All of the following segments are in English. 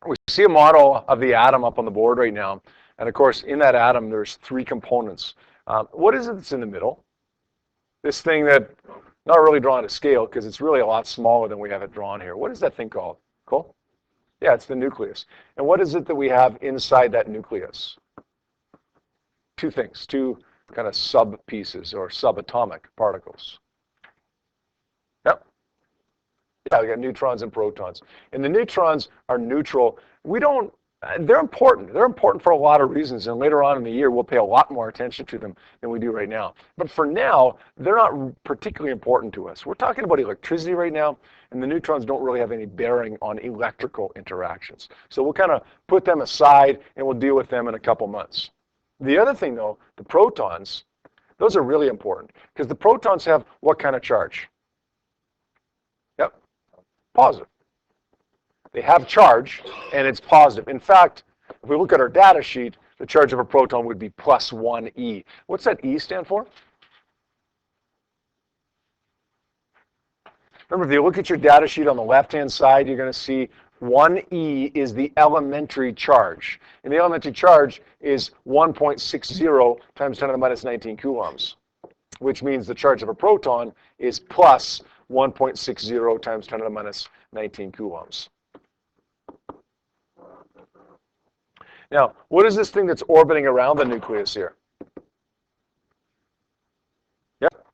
We see a model of the atom up on the board right now. And of course, in that atom, there's three components. What is it that's in the middle? This thing that, not really drawn to scale because it's really a lot smaller than we have it drawn here. What is that thing called? Cool? Yeah, it's the nucleus. And what is it that we have inside that nucleus? Two things, two kind of sub-pieces or subatomic particles. Yep. Yeah, we got neutrons and protons. And the neutrons are neutral. They're important. They're important for a lot of reasons. And later on in the year, we'll pay a lot more attention to them than we do right now. But for now, they're not particularly important to us. We're talking about electricity right now, and the neutrons don't really have any bearing on electrical interactions. So we'll kind of put them aside, and we'll deal with them in a couple months. The other thing, though, the protons, those are really important because the protons have what kind of charge? Yep, positive. They have charge, and it's positive. In fact, if we look at our data sheet, the charge of a proton would be plus 1e. What's that E stand for? Remember, if you look at your data sheet on the left-hand side, you're going to see 1e is the elementary charge. And the elementary charge is 1.60 times 10 to the minus 19 coulombs, which means the charge of a proton is plus 1.60 times 10 to the minus 19 coulombs. Now, what is this thing that's orbiting around the nucleus here? Yep.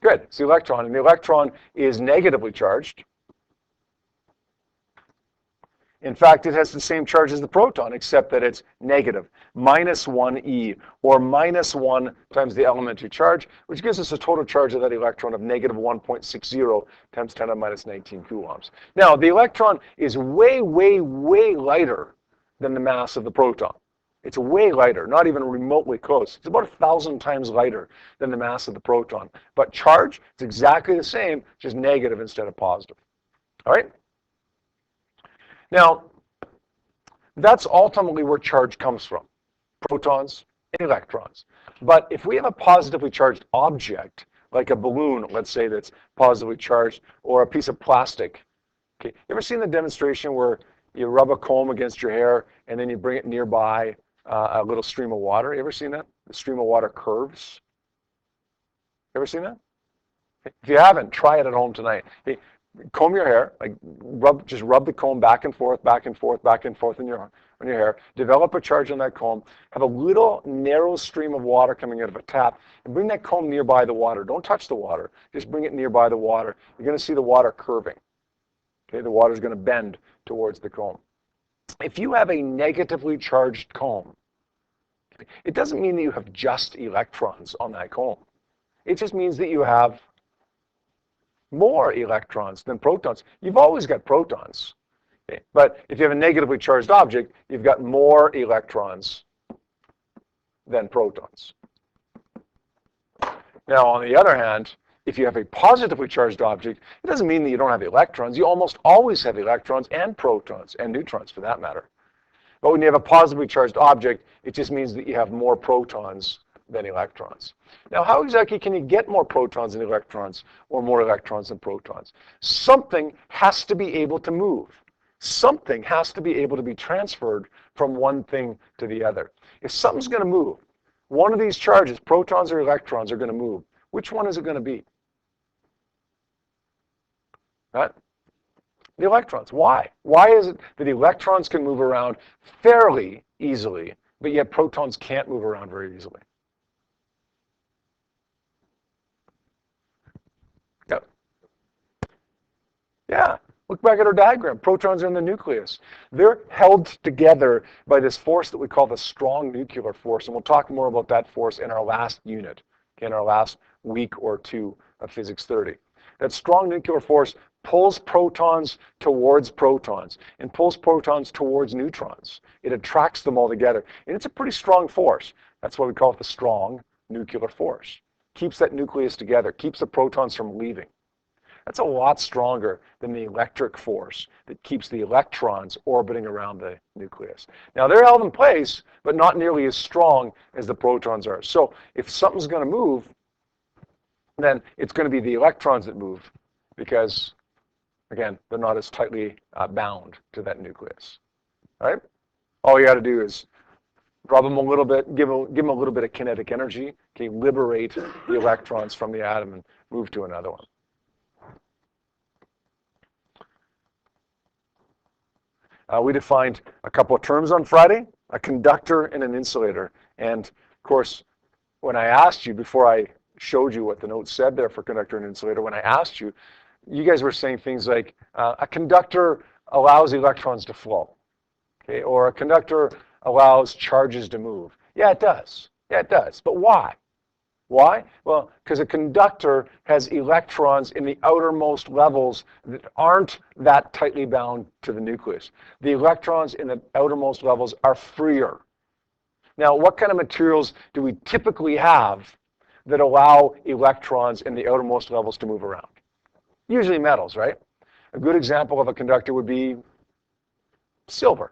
Good. It's the electron, and the electron is negatively charged. In fact, it has the same charge as the proton, except that it's negative, minus 1e, or minus 1 times the elementary charge, which gives us a total charge of that electron of negative 1.60 times 10 to the minus 19 coulombs. Now, the electron is way, way, way lighter than the mass of the proton. It's way lighter, not even remotely close. It's about 1,000 times lighter than the mass of the proton. But charge, it's exactly the same, just negative instead of positive. All right? Now, that's ultimately where charge comes from, protons and electrons. But if we have a positively charged object, like a balloon, let's say, that's positively charged, or a piece of plastic, okay, you ever seen the demonstration where you rub a comb against your hair and then you bring it nearby a little stream of water? You ever seen that? The stream of water curves. Ever seen that? If you haven't, try it at home tonight. Hey, comb your hair, like just rub the comb back and forth, back and forth, back and forth on your hair. Develop a charge on that comb. Have a little narrow stream of water coming out of a tap, and bring that comb nearby the water. Don't touch the water. Just bring it nearby the water. You're going to see the water curving. Okay, the water's going to bend towards the comb. If you have a negatively charged comb, it doesn't mean that you have just electrons on that comb. It just means that you have more electrons than protons. You've always got protons. Okay? But if you have a negatively charged object, you've got more electrons than protons. Now, on the other hand, if you have a positively charged object, it doesn't mean that you don't have electrons. You almost always have electrons and protons, and neutrons for that matter. But when you have a positively charged object, it just means that you have more protons than electrons. Now, how exactly can you get more protons than electrons, or more electrons than protons? Something has to be able to move. Something has to be able to be transferred from one thing to the other. If something's going to move, one of these charges, protons or electrons, are going to move. Which one is it going to be? Right? The electrons. Why? Why is it that electrons can move around fairly easily, but yet protons can't move around very easily? Yep. Yeah. Look back at our diagram. Protons are in the nucleus. They're held together by this force that we call the strong nuclear force, and we'll talk more about that force in our last unit, in our last week or two of Physics 30. That strong nuclear force pulls protons towards protons and pulls protons towards neutrons. It attracts them all together, and it's a pretty strong force. That's why we call it the strong nuclear force. Keeps that nucleus together, keeps the protons from leaving. That's a lot stronger than the electric force that keeps the electrons orbiting around the nucleus. Now, they're held in place, but not nearly as strong as the protons are. So if something's going to move, then it's going to be the electrons that move, because Again, they're not as tightly bound to that nucleus, right? All you got to do is rub them a little bit, give them a little bit of kinetic energy, okay, liberate the electrons from the atom and move to another one. We defined a couple of terms on Friday, a conductor and an insulator. And of course, when I asked you, before I showed you what the note said there for conductor and insulator, when I asked you, you guys were saying things like a conductor allows electrons to flow, okay, or a conductor allows charges to move. Yeah, it does. Yeah, it does. But why? Why? Well, because a conductor has electrons in the outermost levels that aren't that tightly bound to the nucleus. The electrons in the outermost levels are freer. Now, what kind of materials do we typically have that allow electrons in the outermost levels to move around? Usually metals, right? A good example of a conductor would be silver.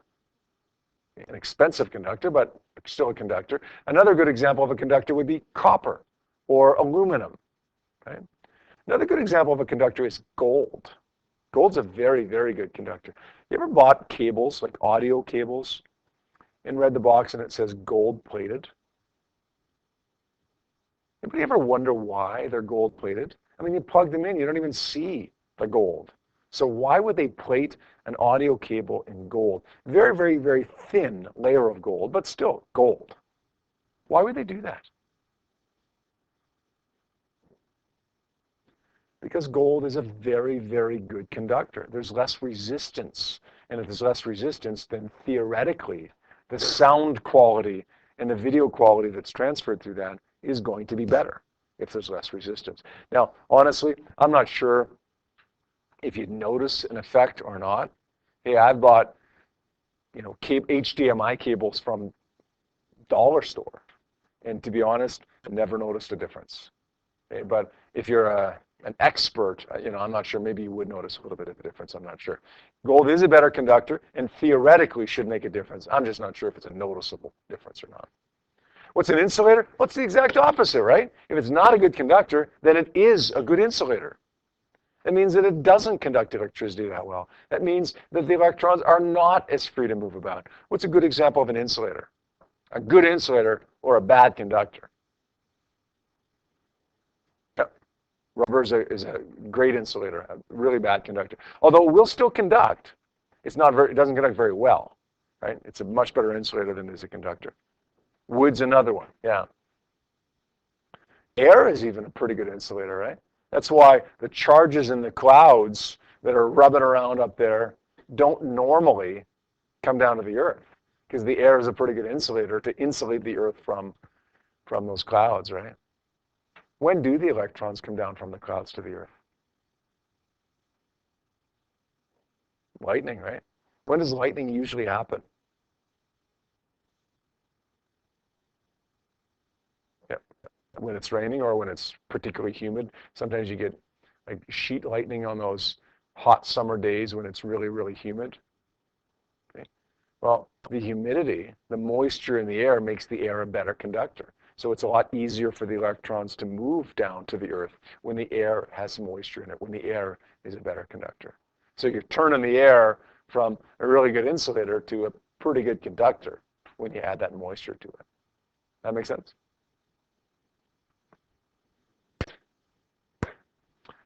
An expensive conductor, but still a conductor. Another good example of a conductor would be copper or aluminum. Right? Another good example of a conductor is gold. Gold's a very, very good conductor. You ever bought cables, like audio cables, and read the box and it says gold plated? Anybody ever wonder why they're gold plated? I mean, you plug them in, you don't even see the gold. So why would they plate an audio cable in gold? Very, very, very thin layer of gold, but still gold. Why would they do that? Because gold is a very, very good conductor. There's less resistance. And if there's less resistance, then theoretically, the sound quality and the video quality that's transferred through that is going to be better if there's less resistance. Now, honestly, I'm not sure if you'd notice an effect or not. Hey, I've bought, HDMI cables from dollar store, and to be honest, I've never noticed a difference. Okay, but if you're an expert, I'm not sure. Maybe you would notice a little bit of a difference. I'm not sure. Gold is a better conductor, and theoretically should make a difference. I'm just not sure if it's a noticeable difference or not. What's an insulator? Well, it's the exact opposite, right? If it's not a good conductor, then it is a good insulator. That means that it doesn't conduct electricity that well. That means that the electrons are not as free to move about. What's a good example of an insulator? A good insulator or a bad conductor? Yep. Rubber is a great insulator, a really bad conductor. Although it will still conduct, it doesn't conduct very well, right? It's a much better insulator than it is a conductor. Wood's another one, yeah. Air is even a pretty good insulator, right? That's why the charges in the clouds that are rubbing around up there don't normally come down to the earth, because the air is a pretty good insulator to insulate the earth from those clouds, right? When do the electrons come down from the clouds to the earth? Lightning, right? When does lightning usually happen? When it's raining or when it's particularly humid. Sometimes you get like sheet lightning on those hot summer days when it's really, really humid. Okay. Well, the humidity, the moisture in the air makes the air a better conductor. So it's a lot easier for the electrons to move down to the earth when the air has moisture in it, when the air is a better conductor. So you're turning the air from a really good insulator to a pretty good conductor when you add that moisture to it. That make sense?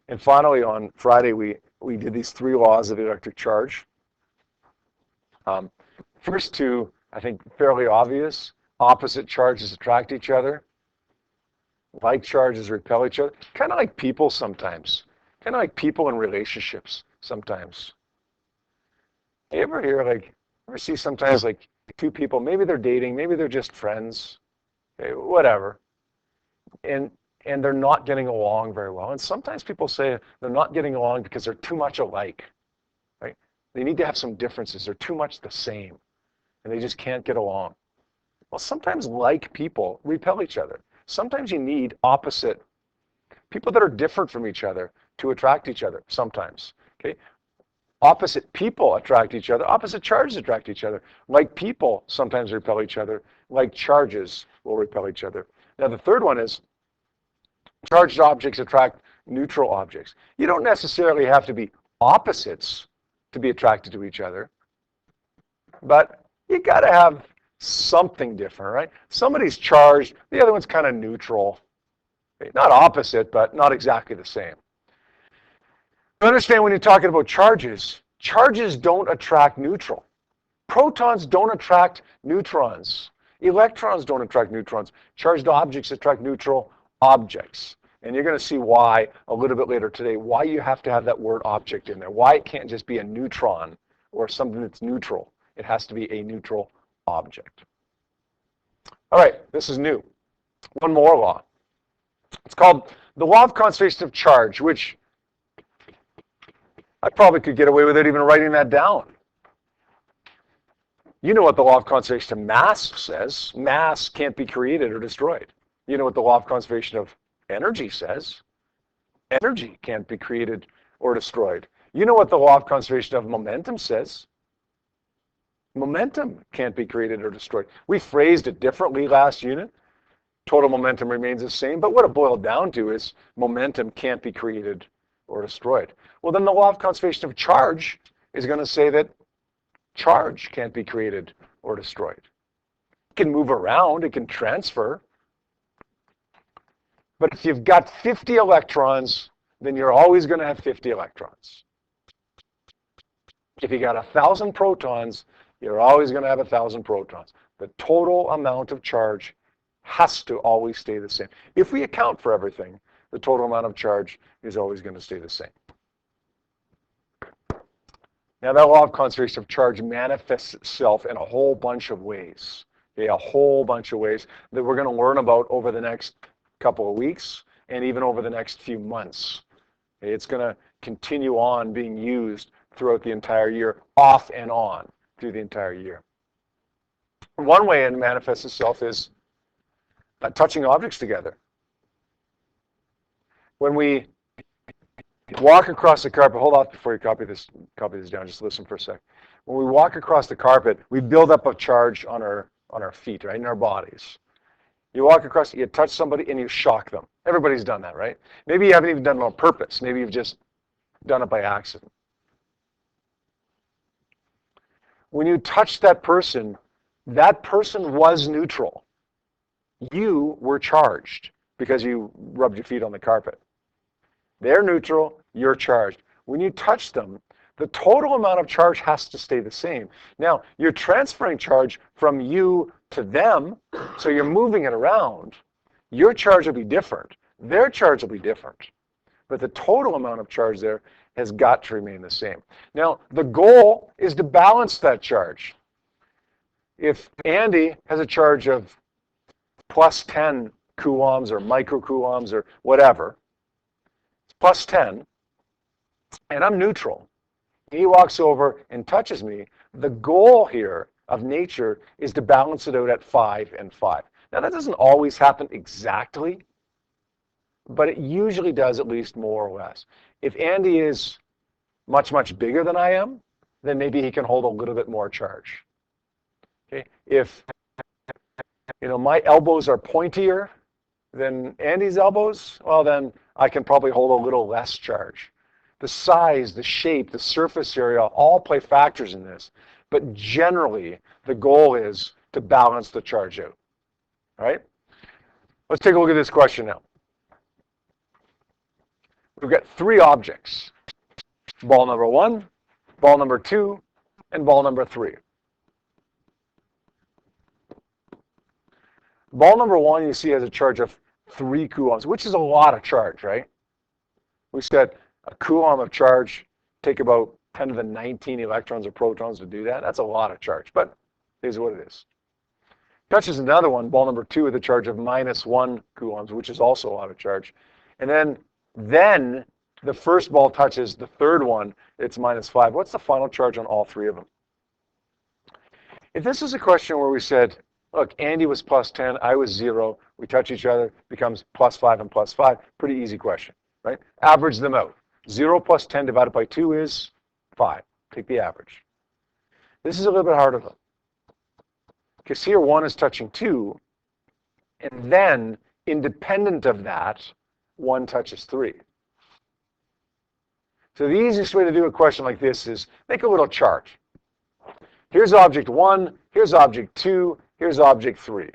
And finally, on Friday, we did these 3 laws of electric charge. First two, I think, fairly obvious. Opposite charges attract each other. Like charges repel each other. Kind of like people sometimes. Kind of like people in relationships sometimes. You ever see sometimes like two people, maybe they're dating, maybe they're just friends, okay, whatever. And they're not getting along very well. And sometimes people say they're not getting along because they're too much alike, right? They need to have some differences. They're too much the same, and they just can't get along. Well, sometimes like people repel each other. Sometimes you need opposite people that are different from each other to attract each other sometimes, okay? Opposite people attract each other. Opposite charges attract each other. Like people sometimes repel each other. Like charges will repel each other. Now, the third one is charged objects attract neutral objects. You don't necessarily have to be opposites to be attracted to each other, but you got to have something different, right? Somebody's charged, the other one's kind of neutral. Not opposite, but not exactly the same. You understand when you're talking about charges, charges don't attract neutral. Protons don't attract neutrons. Electrons don't attract neutrons. Charged objects attract neutral objects. And you're going to see why a little bit later today, why you have to have that word object in there, why it can't just be a neutron or something that's neutral. It has to be a neutral object. All right, this is new. One more law. It's called the law of conservation of charge, which I probably could get away with it even writing that down. You know what the law of conservation of mass says. Mass can't be created or destroyed. You know what the law of conservation of energy says. Energy can't be created or destroyed. You know what the law of conservation of momentum says. Momentum can't be created or destroyed. We phrased it differently last unit. Total momentum remains the same, but what it boiled down to is momentum can't be created or destroyed. Well, then the law of conservation of charge is going to say that charge can't be created or destroyed. It can move around, it can transfer, but if you've got 50 electrons, then you're always going to have 50 electrons. If you got 1,000 protons, you're always going to have 1,000 protons. The total amount of charge has to always stay the same. If we account for everything, the total amount of charge is always going to stay the same. Now, that law of conservation of charge manifests itself in a whole bunch of ways. Okay, a whole bunch of ways that we're going to learn about over the next couple of weeks and even over the next few months. Okay, it's going to continue on being used throughout the entire year, off and on through the entire year. One way it manifests itself is touching objects together. When we walk across the carpet, hold off before you copy this down, just listen for a sec. When we walk across the carpet, we build up a charge on our feet, right, in our bodies. You walk across, you touch somebody and you shock them. Everybody's done that, right? Maybe you haven't even done it on purpose. Maybe you've just done it by accident. When you touch that person was neutral. You were charged because you rubbed your feet on the carpet. They're neutral, you're charged. When you touch them, the total amount of charge has to stay the same. Now, you're transferring charge from you to them, so you're moving it around. Your charge will be different. Their charge will be different. But the total amount of charge there has got to remain the same. Now, the goal is to balance that charge. If Andy has a charge of plus 10 coulombs or microcoulombs or whatever, plus 10, and I'm neutral. He walks over and touches me. The goal here of nature is to balance it out at 5 and 5. Now, that doesn't always happen exactly, but it usually does, at least more or less. If Andy is much, much bigger than I am, then maybe he can hold a little bit more charge. Okay? If my elbows are pointier than Andy's elbows, well, then I can probably hold a little less charge. The size, the shape, the surface area all play factors in this. But generally, the goal is to balance the charge out. All right? Let's take a look at this question now. We've got 3 objects. Ball number 1, ball number 2, and ball number 3. Ball number 1, you see, has a charge of 3 coulombs, which is a lot of charge, right? We said a coulomb of charge, take about 10 to the 19 electrons or protons to do that. That's a lot of charge, but here's what it is. Touches another one, ball number 2, with a charge of minus 1 coulombs, which is also a lot of charge. And then the first ball touches the third one, it's minus 5. What's the final charge on all 3 of them? If this is a question where we said, look, Andy was plus 10, I was 0, we touch each other, becomes plus 5 and plus 5, pretty easy question, right? Average them out. 0 plus 10 divided by 2 is 5. Take the average. This is a little bit harder though. Because here 1 is touching 2, and then independent of that, 1 touches 3. So the easiest way to do a question like this is make a little chart. Here's object 1, here's object 2, here's object 3.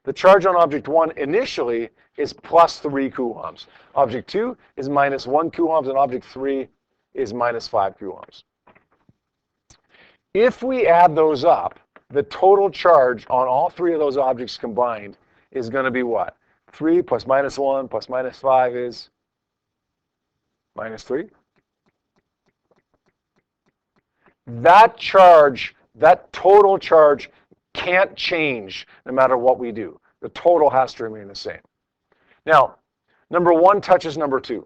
The charge on object 1 initially is plus 3 coulombs. Object 2 is minus 1 coulombs, and object 3 is minus 5 coulombs. If we add those up, the total charge on all three of those objects combined is going to be what? 3 plus minus 1 plus minus 5 is minus 3. That charge, that total charge can't change no matter what we do. The total has to remain the same. Now, number 1 touches number 2.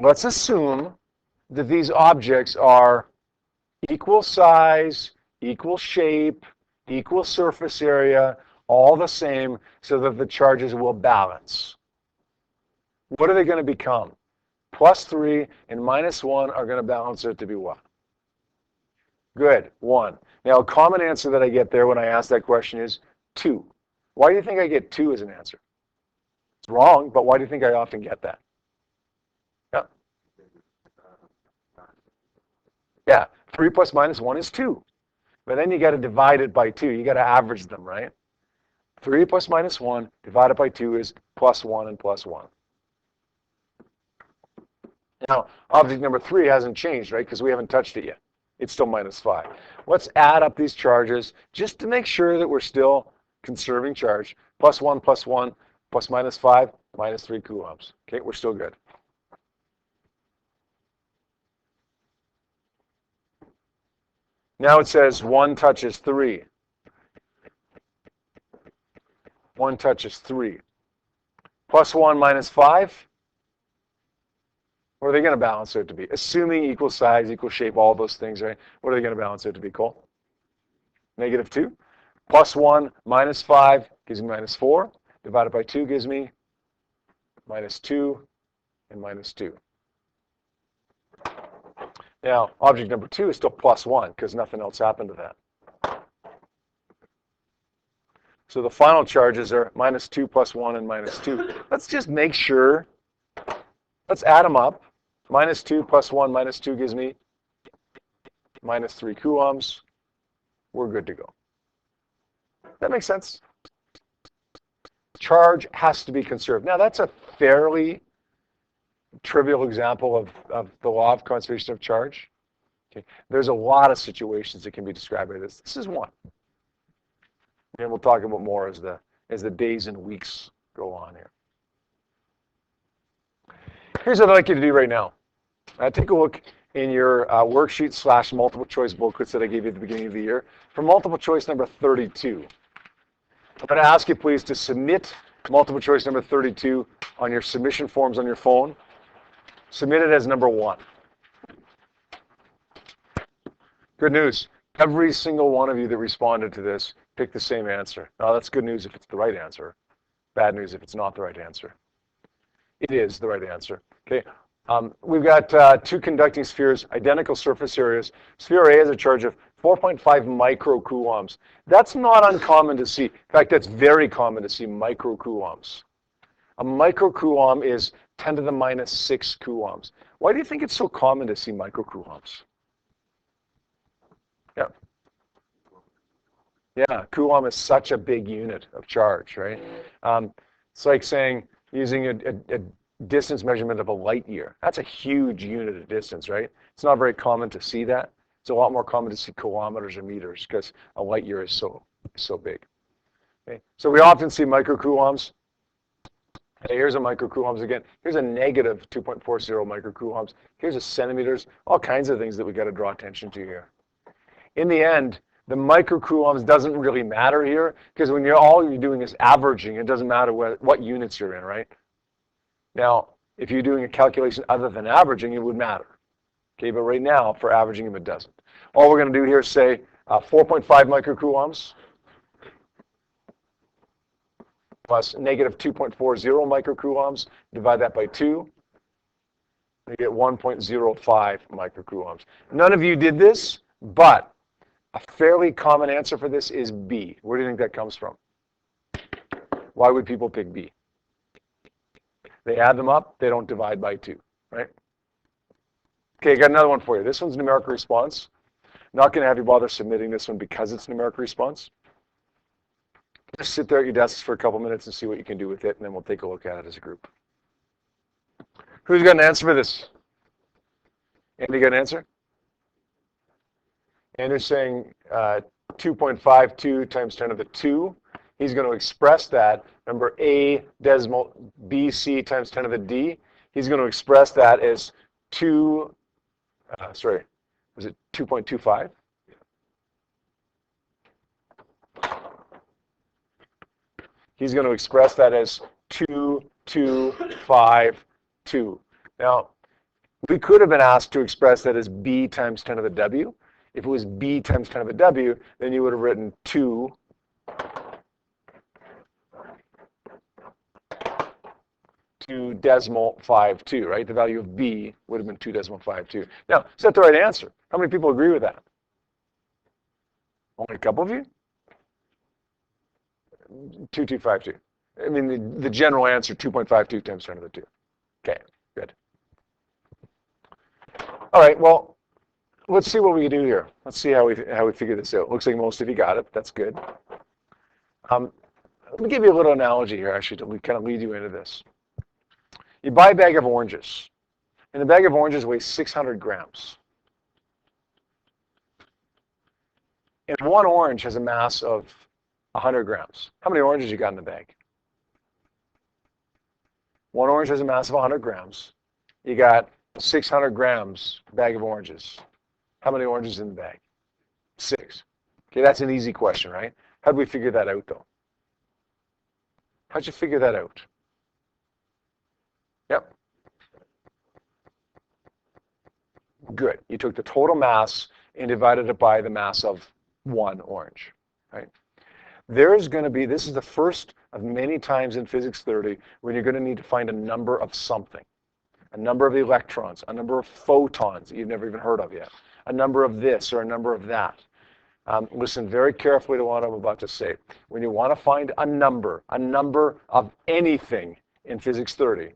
Let's assume that these objects are equal size, equal shape, equal surface area, all the same, so that the charges will balance. What are they going to become? Plus 3 and minus 1 are going to balance it to be what? Good, 1. Now, a common answer that I get there when I ask that question is 2. Why do you think I get 2 as an answer? It's wrong, but why do you think I often get that? Yeah, 3 plus minus 1 is 2. But then you got to divide it by 2. You got to average them, right? 3 plus minus 1 divided by 2 is plus 1 and plus 1. Now, object number 3 hasn't changed, right? Because we haven't touched it yet. It's still minus 5. Let's add up these charges just to make sure that we're still conserving charge. Plus 1 plus minus 5, minus 3 coulombs. Okay, we're still good. Now it says 1 touches 3. 1 touches 3. Plus 1 minus 5. What are they going to balance it to be? Assuming equal size, equal shape, all those things, right? What are they going to balance it to be, Cole? Negative 2. Plus 1 minus 5 gives me minus 4. Divided by 2 gives me minus 2 and minus 2. Now, object number 2 is still plus 1 because nothing else happened to that. So the final charges are minus 2 plus 1 and minus 2. Let's just make sure. Let's add them up. Minus 2 plus 1 minus 2 gives me minus 3 coulombs. We're good to go. That makes sense? Charge has to be conserved. Now, that's a fairly trivial example of the law of conservation of charge. Okay. There's a lot of situations that can be described by this. This is one. And we'll talk about more as the days and weeks go on here. Here's what I'd like you to do right now. Take a look in your worksheet / multiple choice booklets that I gave you at the beginning of the year. For multiple choice number 32, I'm going to ask you please to submit multiple choice number 32 on your submission forms on your phone. Submit it as number 1. Good news. Every single one of you that responded to this picked the same answer. Now, that's good news if it's the right answer. Bad news if it's not the right answer. It is the right answer. Okay. We've got 2 conducting spheres, identical surface areas. Sphere A has a charge of 4.5 microcoulombs. That's not uncommon to see. In fact, that's very common to see microcoulombs. A microcoulomb is 10 to the minus 6 coulombs. Why do you think it's so common to see microcoulombs? Yeah. Yeah, coulomb is such a big unit of charge, right? It's like saying using a distance measurement of a light year. That's a huge unit of distance, right? It's not very common to see that. It's a lot more common to see kilometers or meters because a light year is so big. Okay? So we often see microcoulombs. Hey, here's a microcoulombs again. Here's a negative 2.40 microcoulombs. Here's a centimeters. All kinds of things that we got to draw attention to here. In the end, the microcoulombs doesn't really matter here because when all you're doing is averaging, it doesn't matter what units you're in, right? Now, if you're doing a calculation other than averaging, it would matter. Okay, but right now, for averaging them, it doesn't. All we're going to do here is say 4.5 microcoulombs plus negative 2.40 microcoulombs. Divide that by 2. You get 1.05 microcoulombs. None of you did this, but a fairly common answer for this is B. Where do you think that comes from? Why would people pick B? They add them up, they don't divide by 2, right? Okay, got another one for you. This one's numerical response. Not going to have you bother submitting this one because it's numerical response. Just sit there at your desks for a couple minutes and see what you can do with it, and then we'll take a look at it as a group. Who's got an answer for this? Andy got an answer? Andrew's saying 2.52 times 10 to the 2. He's going to express that. Remember, A decimal BC times 10 to the D. He's going to express that as 2.25? He's going to express that as 2252. Now, we could have been asked to express that as B times 10 to the W. If it was B times 10 to the W, then you would have written 2 decimal 52, right? The value of B would have been 2.52. Now, is that the right answer? How many people agree with that? Only a couple of you? 2252. I mean, the general answer, 2.52 times 10 to the 2. Okay, good. All right, well, let's see what we can do here. Let's see how we figure this out. Looks like most of you got it. That's good. Let me give you a little analogy here, actually, to kind of lead you into this. You buy a bag of oranges, and the bag of oranges weighs 600 grams. And one orange has a mass of 100 grams. How many oranges you got in the bag? One orange has a mass of 100 grams. You got 600 grams bag of oranges. How many oranges in the bag? 6. Okay, that's an easy question, right? How did we figure that out, though? How'd you figure that out? Yep. Good. You took the total mass and divided it by the mass of one orange, right? There's going to be, this is the first of many times in Physics 30 when you're going to need to find a number of something. A number of electrons, a number of photons that you've never even heard of yet, a number of this or a number of that. Listen very carefully to what I'm about to say. When you want to find a number of anything in Physics 30,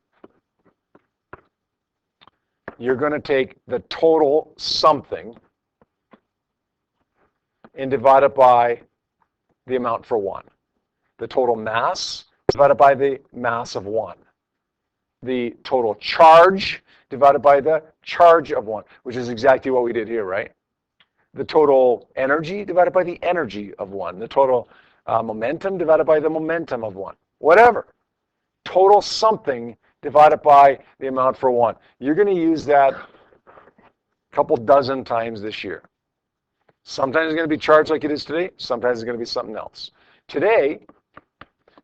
you're going to take the total something and divide it by the amount for 1. The total mass divided by the mass of 1. The total charge divided by the charge of 1, which is exactly what we did here, right? The total energy divided by the energy of 1. The total momentum divided by the momentum of 1. Whatever. Total something divided by the amount for 1. You're going to use that a couple dozen times this year. Sometimes it's going to be charged like it is today. Sometimes it's going to be something else. Today,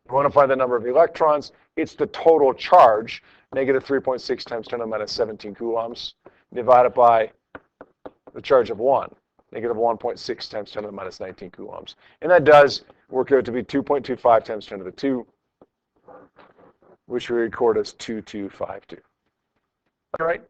we want to find the number of electrons. It's the total charge, negative 3.6 times 10 to the minus 17 coulombs, divided by the charge of 1, negative 1.6 times 10 to the minus 19 coulombs. And that does work out to be 2.25 times 10 to the 2, which we record as 2252. All right?